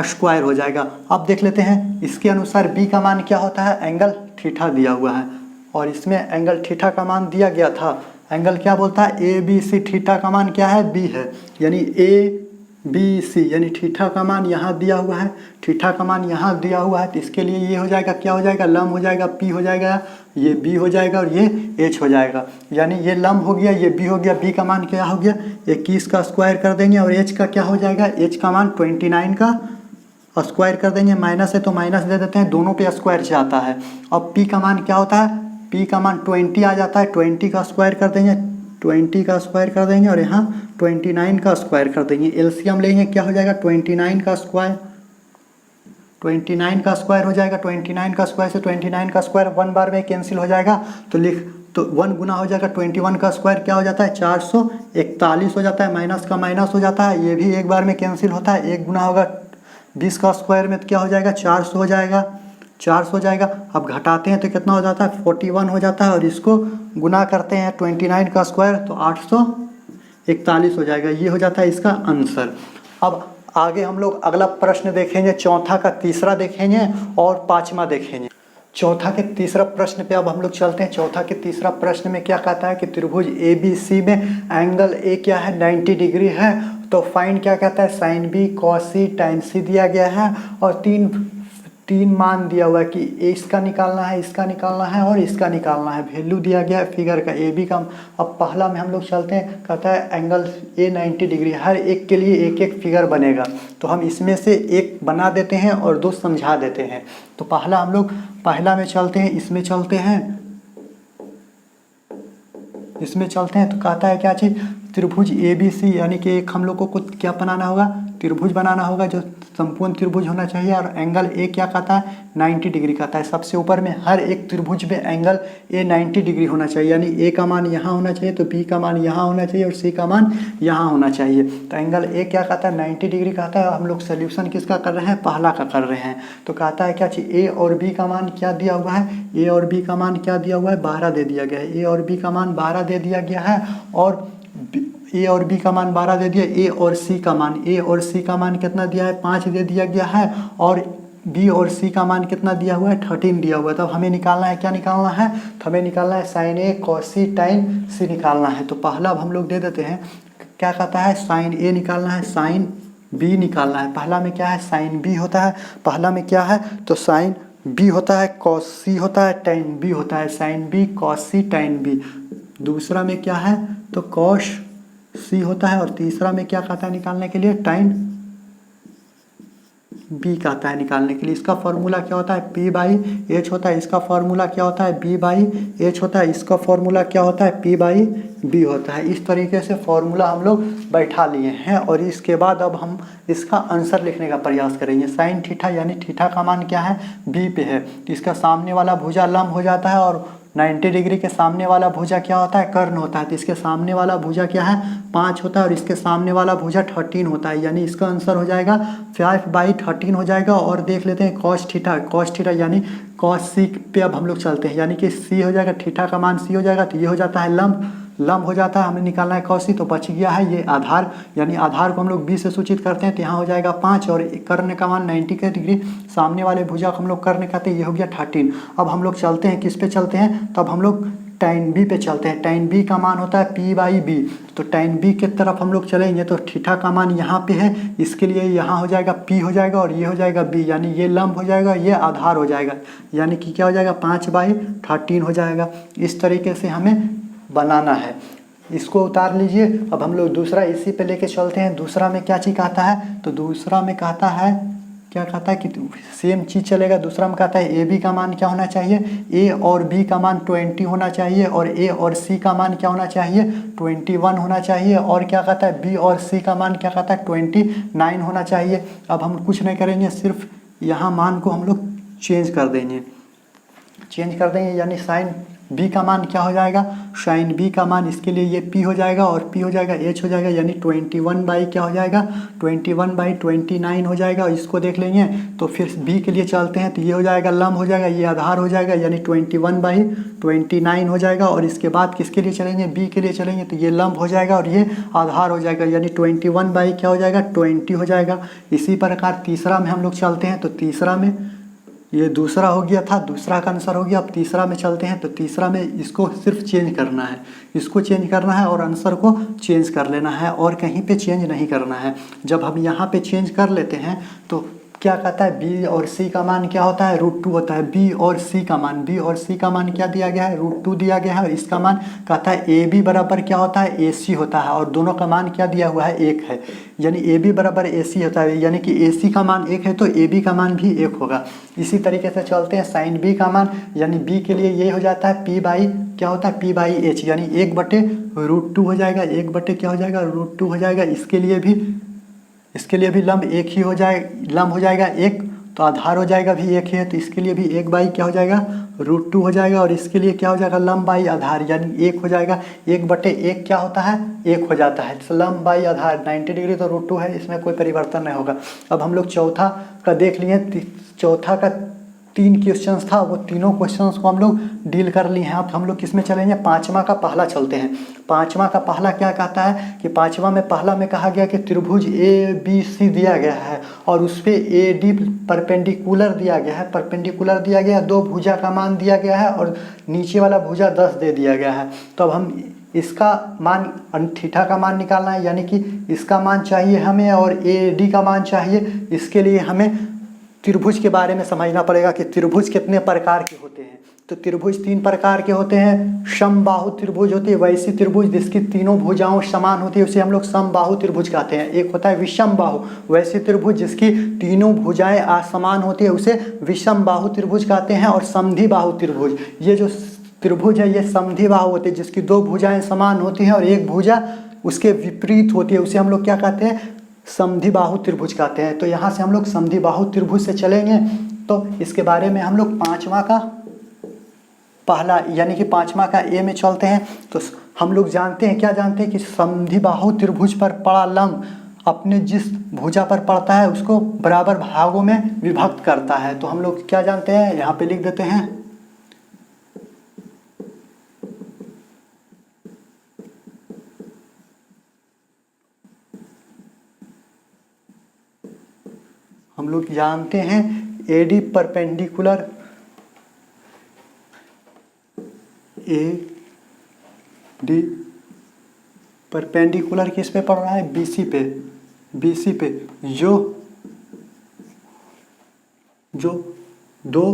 स्क्वायर हो जाएगा। अब देख लेते हैं इसके अनुसार b का मान क्या होता है, एंगल थीटा दिया हुआ है और इसमें एंगल थीटा का मान दिया गया था। एंगल क्या बोलता है, ए बी सी, थीटा का मान क्या है, b है, यानी ए बी सी, यानी थीटा का मान यहाँ दिया हुआ है, थीटा का मान यहाँ दिया हुआ है, तो इसके लिए ये हो जाएगा, क्या हो जाएगा, लम हो जाएगा, p हो जाएगा, ये b हो जाएगा और ये h हो जाएगा, यानी ये लम हो गया, ये b हो गया, b का मान क्या हो गया 21 का स्क्वायर कर देंगे और h का क्या हो जाएगा, h का मान 29 का स्क्वायर कर देंगे, माइनस है तो माइनस दे देते हैं, दोनों पे स्क्वायर से आता है। अब p का मान क्या होता है, p का मान 20 आ जाता है, 20 का स्क्वायर कर देंगे, 20 का स्क्वायर कर देंगे और यहाँ 29 का स्क्वायर कर देंगे, एलसीएम लेंगे, क्या हो जाएगा 29 का स्क्वायर, 29 का स्क्वायर हो जाएगा, 29 का स्क्वायर से 29 का स्क्वायर 1 बार में कैंसिल हो जाएगा, तो 1 गुना हो जाएगा, 21 का स्क्वायर क्या हो जाता है 441 हो जाता है, माइनस का माइनस हो जाता है, ये भी एक बार में कैंसिल होता है, 1 गुना होगा 20 का स्क्वायर में तो क्या हो जाएगा 400 हो जाएगा, 400 हो जाएगा। अब घटाते हैं तो कितना हो जाता है 41 हो जाता है और इसको गुना करते हैं 29 का स्क्वायर तो 841 हो जाएगा, ये हो जाता है इसका आंसर। अब आगे हम लोग अगला प्रश्न देखेंगे, चौथा का तीसरा देखेंगे और पांचवा देखेंगे। चौथा के तीसरा प्रश्न पे अब हम लोग चलते हैं। चौथा के तीसरा प्रश्न में क्या कहता है कि त्रिभुज ए बी सी में एंगल ए क्या है 90 डिग्री है, तो फाइंड क्या कहता है साइन बी कॉस सी टाइन सी दिया गया है और तीन मान दिया हुआ है कि इसका निकालना है, इसका निकालना है और इसका निकालना है, वैल्यू दिया गया है फिगर का ए बी का। अब पहला में हम लोग चलते हैं, कहता है एंगल ए 90 डिग्री, हर एक के लिए एक एक फिगर बनेगा, तो हम इसमें से एक बना देते हैं और दो समझा देते हैं। तो पहला हम लोग पहला में चलते हैं, इसमें चलते हैं, तो कहता है क्या चीज़ त्रिभुज ए बी सी, यानी कि एक हम लोग को क्या बनाना होगा, त्रिभुज बनाना होगा जो संपूर्ण त्रिभुज होना चाहिए और एंगल ए क्या कहता है 90 डिग्री कहता है। सबसे ऊपर में हर एक त्रिभुज में एंगल ए 90 डिग्री होना चाहिए, यानी ए का मान यहाँ होना चाहिए तो बी का मान यहाँ होना चाहिए और सी का मान यहाँ होना चाहिए। तो एंगल ए क्या कहता है 90 डिग्री कहता है। हम लोग सोल्यूशन किसका कर रहे हैं, पहला का कर रहे हैं। तो कहता है क्या चीज़ ए और बी का मान क्या दिया हुआ है, ए और बी का मान क्या दिया हुआ है 12 दे दिया गया है, ए और बी का मान 12 दे दिया गया है और ए और बी का मान 12 दे दिया, ए और सी का मान कितना दिया है 5 दे दिया गया है और बी और सी का मान कितना दिया हुआ है 13 दिया हुआ है। तो हमें निकालना है, क्या निकालना है, तो हमें निकालना है साइन ए कॉस सी टाइन सी निकालना है। तो पहला अब हम लोग दे देते हैं, क्या कहता है साइन ए निकालना है, साइन बी निकालना है। पहला में क्या है साइन बी होता है, पहला में क्या है तो साइन बी होता है, कॉस सी होता है, टाइन बी होता है, साइन बी कॉस सी टाइन बी। दूसरा में क्या है तो कॉस सी होता है और तीसरा में क्या कहता है निकालने के लिए टाइन बी कहता है निकालने के लिए। इसका फॉर्मूला क्या होता है पी बाई एच होता है, इसका फॉर्मूला क्या होता है बी बाई एच होता है, इसका फॉर्मूला क्या होता है पी बाई बी होता है। इस तरीके से फॉर्मूला हम लोग बैठा लिए हैं और इसके बाद अब हम इसका आंसर लिखने का प्रयास करेंगे। साइन थीटा यानी थीटा का मान क्या है बी पे है, इसका सामने वाला भुजा लंब हो जाता है और 90 डिग्री के सामने वाला भुजा क्या होता है कर्ण होता है। तो इसके सामने वाला भुजा क्या है 5 होता है और इसके सामने वाला भुजा 13 होता है, यानी इसका आंसर हो जाएगा 5/13 हो जाएगा। और देख लेते हैं कॉस थीटा यानी कॉस सी पे अब हम लोग चलते हैं, यानी कि सी हो जाएगा, थीटा का मान सी हो जाएगा तो ये हो जाता है लंब हो जाता है, हमें निकालना है कॉस सी। तो बच गया है ये आधार, यानी आधार को हम लोग 20 से सूचित करते हैं तो यहाँ हो जाएगा 5 और कर्ण का मान 90 डिग्री, सामने वाले भुजा को हम लोग कर्ण कहते हैं, ये हो गया 13। अब हम लोग चलते हैं किस पे चलते हैं, तो अब हम लोग टाइन बी पे चलते हैं। टाइन बी का मान होता है पी बाई बी, तो टाइन बी की तरफ हम लोग चलेंगे तो थीटा का मान यहाँ पे है, इसके लिए यहाँ हो जाएगा पी हो जाएगा और ये हो जाएगा बी, यानी ये लंब हो जाएगा, ये आधार हो जाएगा, यानी कि क्या हो जाएगा 5/13 हो जाएगा। इस तरीके से हमें बनाना है, इसको उतार लीजिए। अब हम लोग दूसरा इसी पे लेके चलते हैं। दूसरा में क्या चीज़ कहता है, तो दूसरा में कहता है क्या कहता है कि सेम चीज़ चलेगा। दूसरा में कहता है ए बी का मान क्या होना चाहिए, ए और बी का मान 20 होना चाहिए और ए और सी का मान क्या होना चाहिए 21 होना चाहिए। और क्या कहता है बी और सी का मान क्या कहता है 29 होना चाहिए। अब हम कुछ नहीं करेंगे, सिर्फ यहाँ मान को हम लोग चेंज कर देंगे, यानी साइन बी का मान क्या हो जाएगा, साइन बी का मान, इसके लिए ये पी हो जाएगा और पी हो जाएगा एच हो जाएगा, यानी 21 बाई क्या हो जाएगा, 21/29 हो जाएगा। और इसको देख लेंगे तो फिर बी के लिए चलते हैं तो ये हो जाएगा लंब हो जाएगा, ये आधार हो जाएगा, यानी 21/29 हो जाएगा। और इसके बाद किसके लिए चलेंगे, बी के लिए चलेंगे तो ये लंब हो जाएगा और ये आधार हो जाएगा, यानी 21 बाई क्या हो जाएगा, 20 हो जाएगा। इसी प्रकार तीसरा में हम लोग चलते हैं तो तीसरा में ये दूसरा हो गया था, दूसरा का आंसर हो गया। अब तीसरा में चलते हैं तो तीसरा में इसको सिर्फ चेंज करना है, इसको चेंज करना है और आंसर को चेंज कर लेना है और कहीं पे चेंज नहीं करना है। जब हम यहाँ पे चेंज कर लेते हैं तो क्या कहता है, बी और सी का मान क्या होता है, √2 होता है। बी और सी का मान, बी और सी का मान क्या दिया गया है, √2 दिया गया है। और इसका मान कहता है ए बी बराबर क्या होता है, ए सी होता है। और दोनों का मान क्या दिया हुआ है, 1 है, यानी ए बी बराबर ए सी होता है, यानी कि ए सी का मान 1 है तो ए बी का मान भी 1 होगा। इसी तरीके से चलते हैं साइन बी का मान, यानी बी के लिए ये हो जाता है पी बाई क्या होता है, पी बाई एच, यानी 1/√2 हो जाएगा, 1 क्या हो जाएगा, √2 हो जाएगा। इसके लिए भी लंब एक ही हो जाए, लंब हो जाएगा 1, तो आधार हो जाएगा भी 1 है, तो इसके लिए भी 1 बाई क्या हो जाएगा, √2 हो जाएगा। और इसके लिए क्या हो जाएगा, लंब बाई आधार, यानी 1 हो जाएगा, 1/1 क्या होता है, 1 हो जाता है। तो लंब बाई आधार 90 डिग्री तो √2 है, इसमें कोई परिवर्तन नहीं होगा। अब हम लोग चौथा का देख लिए, चौथा का 3 क्वेश्चंस था, वो तीनों क्वेश्चंस को हम लोग डील कर लिए हैं। अब हम लोग किसमें चलेंगे, पाँचवा का पहला चलते हैं। पाँचवा का पहला क्या कहता है कि पाँचवा में पहला में कहा गया कि त्रिभुज ए बी सी दिया गया है और उस पर ए डी परपेंडिकुलर दिया गया है, परपेंडिकुलर दिया गया है, 2 भुजा का मान दिया गया है और नीचे वाला भुजा 10 दे दिया गया है। तो अब हम इसका मान थीटा का मान निकालना है, यानी कि इसका मान चाहिए हमें और ए डी का मान चाहिए। इसके लिए हमें त्रिभुज के बारे में समझना पड़ेगा कि त्रिभुज कितने प्रकार के होते हैं। तो त्रिभुज 3 प्रकार के होते हैं। समबाहु त्रिभुज होती है, वैसी त्रिभुज जिसकी तीनों भुजाओं समान होती है उसे हम लोग समबाहु त्रिभुज कहते हैं। एक होता है विषम बाहु, वैसी त्रिभुज जिसकी तीनों भुजाएं असमान होती है उसे विषम बाहु त्रिभुज कहते हैं। और समधि बाहु त्रिभुज, ये जो त्रिभुज है ये समधि बाहु होती है, जिसकी 2 भुजाएं समान होती हैं और एक भुजा उसके विपरीत होती है, उसे हम लोग क्या कहते हैं, समधि बाहु त्रिभुज कहते हैं। तो यहाँ से हम लोग समधि बाहु त्रिभुज से चलेंगे तो इसके बारे में हम लोग पाँचवा का पहला यानी कि पाँचवा का ए में चलते हैं। तो हम लोग जानते हैं, क्या जानते हैं कि समधि बाहु त्रिभुज पर पड़ा लंब अपने जिस भुजा पर पड़ता है उसको बराबर भागों में विभक्त करता है। तो हम लोग क्या जानते हैं, यहाँ पे लिख देते हैं, हम लोग जानते हैं AD perpendicular, A D perpendicular किस पे पड़ रहा है, बीसी पे, बीसी पे जो 2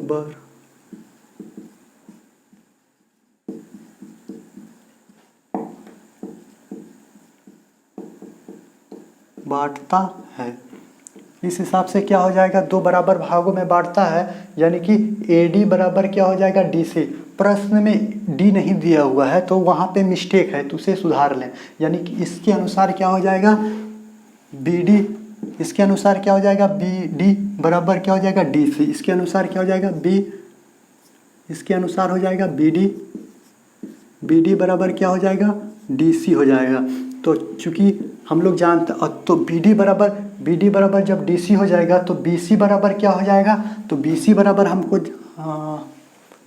बर बांटता है। इस हिसाब से क्या हो जाएगा, 2 बराबर भागों में बांटता है, यानी कि AD बराबर क्या हो जाएगा, DC। प्रश्न में D नहीं दिया हुआ है तो वहाँ पे मिस्टेक है, तो उसे सुधार लें। यानी कि इसके अनुसार क्या हो जाएगा, BD, इसके अनुसार क्या हो जाएगा, BD बराबर क्या हो जाएगा, DC। इसके अनुसार क्या हो जाएगा, इसके अनुसार हो जाएगा BD बराबर क्या हो जाएगा, DC हो जाएगा। तो चूंकि हम लोग जानते, तो BD बराबर जब DC हो जाएगा तो BC बराबर क्या हो जाएगा, तो BC बराबर हमको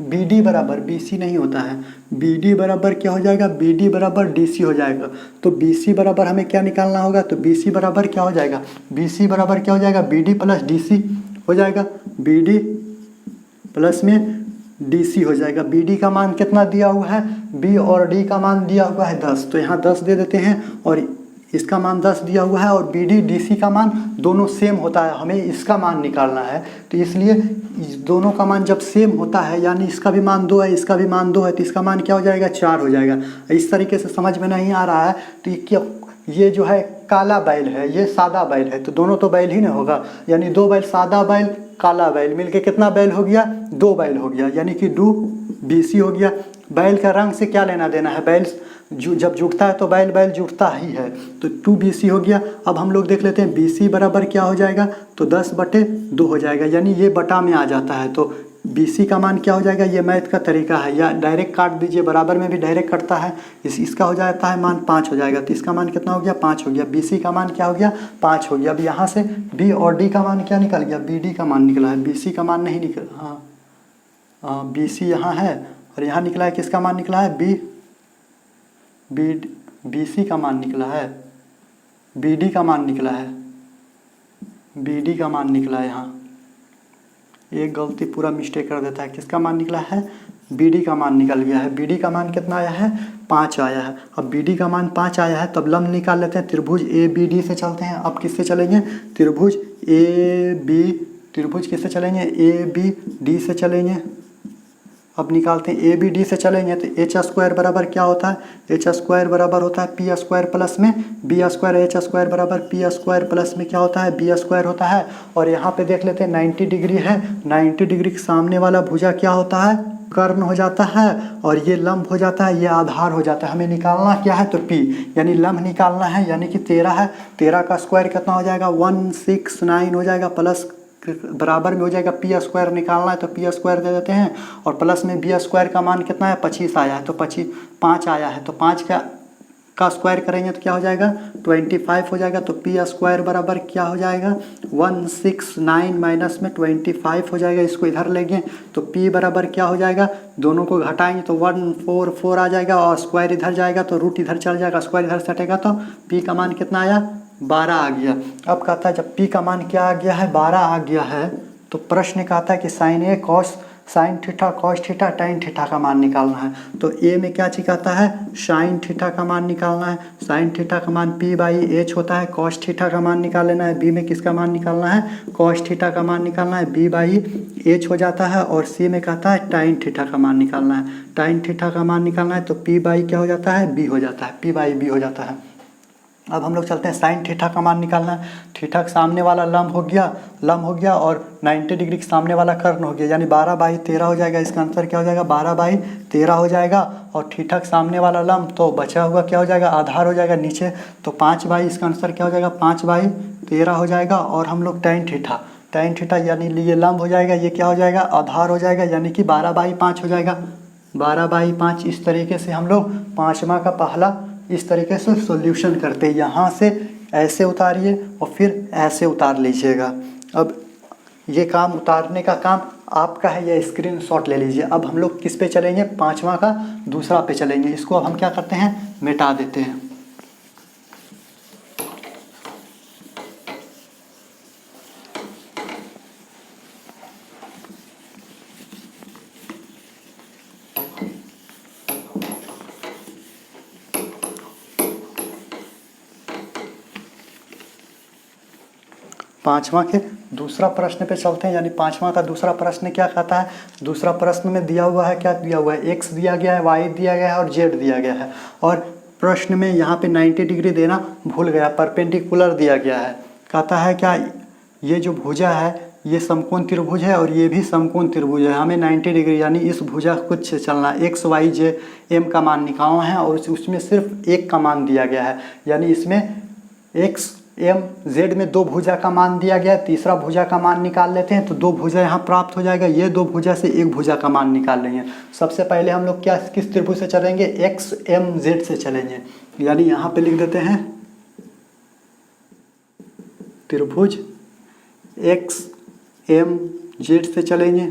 BD बराबर BC नहीं होता है, BD बराबर क्या हो जाएगा, BD बराबर DC हो जाएगा। तो BC बराबर हमें क्या निकालना होगा, तो BC बराबर क्या हो जाएगा, BC बराबर क्या हो जाएगा, BD प्लस DC हो जाएगा, BD प्लस में DC हो जाएगा। BD का मान कितना दिया हुआ है, B और D का मान दिया हुआ है 10, तो यहाँ 10 दे देते हैं और इसका मान 10 दिया हुआ है और BD DC का मान दोनों सेम होता है, हमें इसका मान निकालना है। तो इसलिए दोनों का मान जब सेम होता है, यानी इसका भी मान 2 है इसका भी मान 2 है, तो इसका मान क्या हो जाएगा, 4 हो जाएगा। इस तरीके से समझ में नहीं आ रहा है तो ये जो है काला बैल है, ये सादा बैल है, तो दोनों तो बैल ही ना होगा, यानी 2 बैल, सादा बैल काला बैल मिलके कितना बैल हो गया, 2 बैल हो गया, यानी कि 2 BC हो गया। बैल का रंग से क्या लेना देना है, बैल जब जुटता है तो बैल जुटता ही है, तो 2 BC हो गया। अब हम लोग देख लेते हैं BC बराबर क्या हो जाएगा, तो 10/2 हो जाएगा, यानी ये बटा में आ जाता है। तो बी सी का मान क्या हो जाएगा, ये मैथ का तरीका है, या डायरेक्ट काट दीजिए, बराबर में भी डायरेक्ट कटता है। इसका हो जाता है मान 5 हो जाएगा, तो इसका मान कितना हो गया 5 हो गया। बी सी का मान क्या हो गया 5 हो गया। अब यहाँ से बी और डी का मान क्या निकल गया, बी डी का मान निकला है, बी सी का मान नहीं निकल, हाँ बी सी यहाँ है और यहाँ निकला है, किसका मान निकला है बी सी का मान निकला है, बी डी का मान निकला है, बी डी का मान निकला है। यहाँ एक गलती पूरा मिस्टेक कर देता है, किसका मान निकला है बी डी का मान निकल गया है। बी डी का मान कितना आया है 5 आया है। अब बी डी का मान 5 आया है, तब लंब निकाल लेते हैं। त्रिभुज ए बी डी से चलते हैं। अब किससे चलेंगे, त्रिभुज किससे चलेंगे, ए बी डी से चलेंगे। अब निकालते हैं, ए बी डी से चलेंगे तो एच स्क्वायर बराबर क्या होता है, एच स्क्वायर बराबर होता है पी स्क्वायर प्लस में बी स्क्वायर। एच स्क्वायर बराबर पी स्क्वायर प्लस में क्या होता है बी स्क्वायर होता है। और यहाँ पे देख लेते हैं 90 डिग्री है, 90 डिग्री के सामने वाला भुजा क्या होता है कर्ण हो जाता है, और ये लंब हो जाता है, ये आधार हो जाता है। हमें निकालना क्या है तो पी, यानी लंब निकालना है, यानी कि 13 है। 13 का स्क्वायर कितना हो जाएगा 169 हो जाएगा, प्लस बराबर में हो जाएगा पी स्क्वायर निकालना है तो पी स्क्वायर दे देते हैं, और प्लस में बी स्क्वायर का मान कितना है 25 आया है, तो 5 आया है, तो 5 का स्क्वायर करेंगे तो क्या हो जाएगा 25 हो जाएगा। तो पी स्क्वायर बराबर क्या हो जाएगा 169 माइनस में 25 हो जाएगा। इसको इधर लेंगे तो पी बराबर क्या हो जाएगा, दोनों को घटाएंगे तो 144 आ जाएगा, और स्क्वायर इधर जाएगा तो रूट इधर चल जाएगा, स्क्वायर इधर से हटेगा तो पी का मान कितना आया 12 आ गया। अब कहता है जब पी का मान क्या आ गया है 12 आ गया है, तो प्रश्न कहता है कि sine A cos sine theta cos theta टाइन थीटा का मान निकालना है। तो ए में क्या कहता है साइन थीटा का मान निकालना है, साइन थीटा का मान पी बाई एच होता है। कॉस थीटा का मान निकाल लेना है, बी में किसका मान निकालना है कॉस थीटा का मान निकालना है, बी बाई एच हो जाता है। और सी में कहता है टाइन थीटा का मान निकालना है, टाइन थीटा का मान निकालना है तो पी बाई क्या हो जाता है बी हो जाता है, पी बाई बी हो जाता है। अब हम लोग चलते हैं साइन थीटा का मान निकालना है। थीटा के सामने वाला लंब हो गया और 90 डिग्री के सामने वाला कर्ण हो गया, यानी 12/13 हो जाएगा। इसका आंसर क्या हो जाएगा 12/13 हो जाएगा। और थीटा के सामने वाला लंब तो बचा हुआ क्या हो जाएगा आधार हो जाएगा नीचे, तो 5/, इसका आंसर क्या हो जाएगा 5/13 हो जाएगा। और हम लोग टाइन थीटा यानी ये लंब हो जाएगा, ये क्या हो जाएगा आधार हो जाएगा, यानी कि 12/5 हो जाएगा, 12/5। इस तरीके से हम लोग 5वां का पहला इस तरीके से सॉल्यूशन करते हैं। यहाँ से ऐसे उतारिए और फिर ऐसे उतार लीजिएगा। अब ये काम उतारने का काम आपका है, ये स्क्रीनशॉट ले लीजिए। अब हम लोग किस पे चलेंगे 5वां का दूसरा पे चलेंगे। इसको अब हम क्या करते हैं मिटा देते हैं। पाँचवां के दूसरा प्रश्न पे चलते हैं, यानी 5वां का दूसरा प्रश्न क्या कहता है। दूसरा प्रश्न में दिया हुआ है, क्या दिया हुआ है x दिया गया है, y दिया गया है और z दिया गया है। और प्रश्न में यहाँ पे 90 डिग्री देना भूल गया, परपेंडिकुलर दिया गया है। कहता है क्या ये जो भुजा है ये समकोण त्रिभुज है और ये भी समकोण त्रिभुज है। हमें 90 डिग्री यानी इस भुजा कुछ चलना x y j m का मान निकालना है, और उसमें सिर्फ एक का मान दिया गया है, यानी इसमें x m z में 2 भुजा का मान दिया गया है। तीसरा भुजा का मान निकाल लेते हैं तो 2 भुजा यहाँ प्राप्त हो जाएगा। ये 2 भुजा से एक भुजा का मान निकाल लेंगे। सबसे पहले हम लोग क्या किस त्रिभुज से चलेंगे x m z से चलेंगे, यानी यहाँ पे लिख देते हैं त्रिभुज x m z से चलेंगे।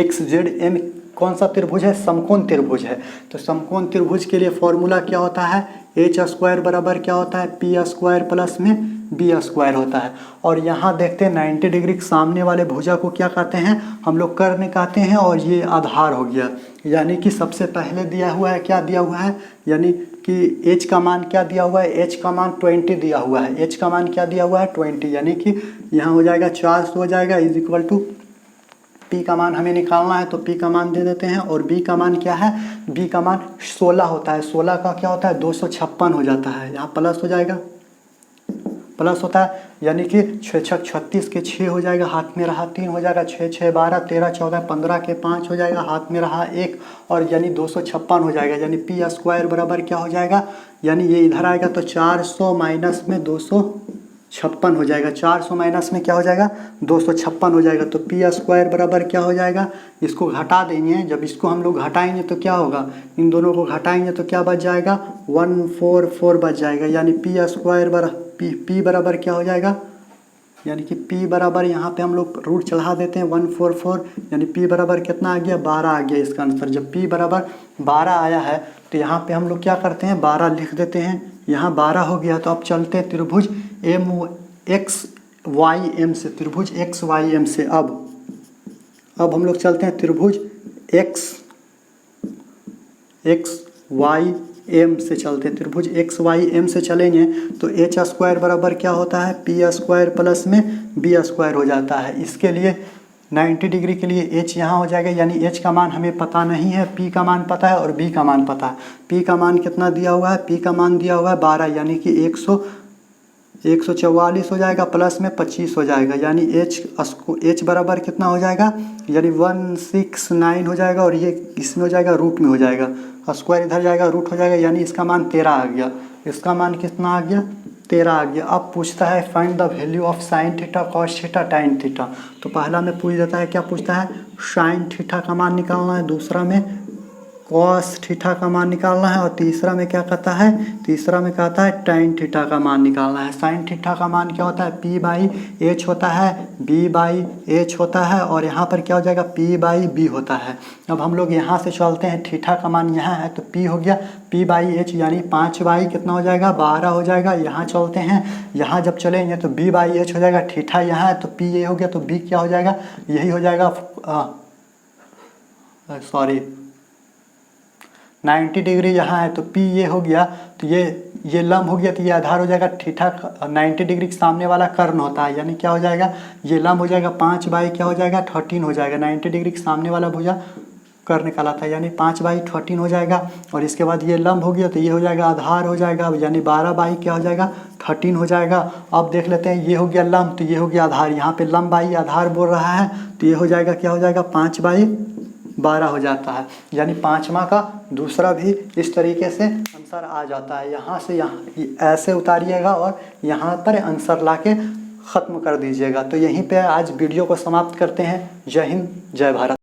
x z m कौन सा त्रिभुज है समकोण त्रिभुज है। तो समकोण त्रिभुज के लिए फॉर्मूला क्या होता है एच स्क्वायर बराबर क्या होता है पी स्क्वायर प्लस में बी स्क्वायर होता है। और यहाँ देखते हैं 90 डिग्री के सामने वाले भुजा को क्या कहते हैं हम लोग कर्ण कहते हैं, और ये आधार हो गया। यानी कि सबसे पहले दिया हुआ है क्या दिया हुआ है, यानी कि h का मान क्या दिया हुआ है, h का मान 20 दिया हुआ है। h का मान क्या दिया हुआ है 20, यानी कि यहाँ हो जाएगा 400 हो जाएगा इज इक्वल टू p का मान हमें निकालना है तो p का मान दे देते हैं। और b का मान क्या है, b का मान 16 होता है। 16 का क्या होता है 256 हो जाता है, यहाँ प्लस हो जाएगा, प्लस होता है, यानी कि 6 6 36 के 6 हो जाएगा, हाथ में रहा 3 हो जाएगा, 6 6 12 13 14 15 के 5 हो जाएगा, हाथ में रहा 1, और यानी 256 हो जाएगा। यानी पी स्क्वायर बराबर क्या हो जाएगा, यानी ये इधर आएगा तो 400 माइनस में 256 56 हो जाएगा। 400 माइनस में क्या हो जाएगा 256 हो जाएगा। तो पी स्क्वायर बराबर क्या हो जाएगा, इसको घटा देंगे, जब इसको हम लोग घटाएंगे तो क्या होगा, इन दोनों को घटाएंगे तो क्या बच जाएगा 144 बच जाएगा। यानी पी स्क्वायर पी बराबर क्या हो जाएगा, यानी कि p बराबर यहाँ पे हम लोग रूट चढ़ा देते हैं 144, यानी p बराबर कितना आ गया 12 आ गया इसका आंसर। जब p बराबर 12 आया है तो यहाँ पे हम लोग क्या करते हैं 12 लिख देते हैं, यहाँ 12 हो गया। तो अब चलते हैं त्रिभुज XYM से, त्रिभुज XYM से। अब हम लोग चलते हैं त्रिभुज XYM से चलते हैं। त्रिभुज XYM से चलेंगे तो एच स्क्वायर बराबर क्या होता है पी स्क्वायर प्लस में बी स्क्वायर हो जाता है। इसके लिए 90 डिग्री के लिए एच यहाँ हो जाएगा, यानी एच का मान हमें पता नहीं है, पी का मान पता है और बी का मान पता है। पी का मान कितना दिया हुआ है, पी का मान दिया हुआ है 12, यानी कि 144 हो जाएगा प्लस में 25 हो जाएगा, यानी एच बराबर कितना हो जाएगा, यानी 169 हो जाएगा। और ये इसमें हो जाएगा रूट में हो जाएगा, स्क्वायर इधर जाएगा रूट हो जाएगा, यानी इसका मान 13 आ गया। इसका मान कितना आ गया 13 आ गया। अब पूछता है find the value of sine theta cos theta टाइन थीटा। तो पहला में पूछ देता है, क्या पूछता है साइन थीटा का मान निकालना है, दूसरा में कॉस थीटा का मान निकालना है, और तीसरा में क्या कहता है, तीसरा में कहता है टाइन थीटा का मान निकालना है। साइन थीटा का मान क्या होता है पी बाई एच होता है, बी बाई एच होता है, और यहाँ पर क्या हो जाएगा पी बाई बी होता है। अब हम लोग यहाँ से चलते हैं, थीटा का मान यहाँ है तो पी हो गया पी बाई एच, यानी 5 बाई कितना हो जाएगा 12 हो जाएगा। यहाँ चलते हैं, यहाँ जब चलेंगे तो बी बाई एच हो जाएगा, थीटा यहाँ है तो पी ये हो गया, तो बी क्या हो जाएगा यही हो जाएगा 90 डिग्री यहाँ है तो P ये हो गया, तो ये लंब हो गया, तो ये आधार हो जाएगा। थीटा 90 डिग्री के सामने वाला कर्ण होता है, यानी क्या हो जाएगा ये लंब हो जाएगा 5 बाई क्या हो जाएगा 13 हो जाएगा। 90 डिग्री के सामने वाला भुजा कर्ण कहलाता है, यानी 5 बाई 13 हो जाएगा। और इसके बाद ये लंब हो गया तो ये हो जाएगा आधार हो जाएगा, यानी 12 बाई क्या हो जाएगा 13 हो जाएगा। अब देख लेते हैं, ये हो गया लंब तो ये हो गया आधार, यहाँ पे लंब बाई आधार बोल रहा है तो ये हो जाएगा क्या हो जाएगा 5 बाई 12 हो जाता है। यानी 5वां का दूसरा भी इस तरीके से आंसर आ जाता है। यहाँ से यहाँ ऐसे उतारिएगा और यहाँ पर आंसर लाके ख़त्म कर दीजिएगा। तो यहीं पे आज वीडियो को समाप्त करते हैं। जय हिंद, जय भारत।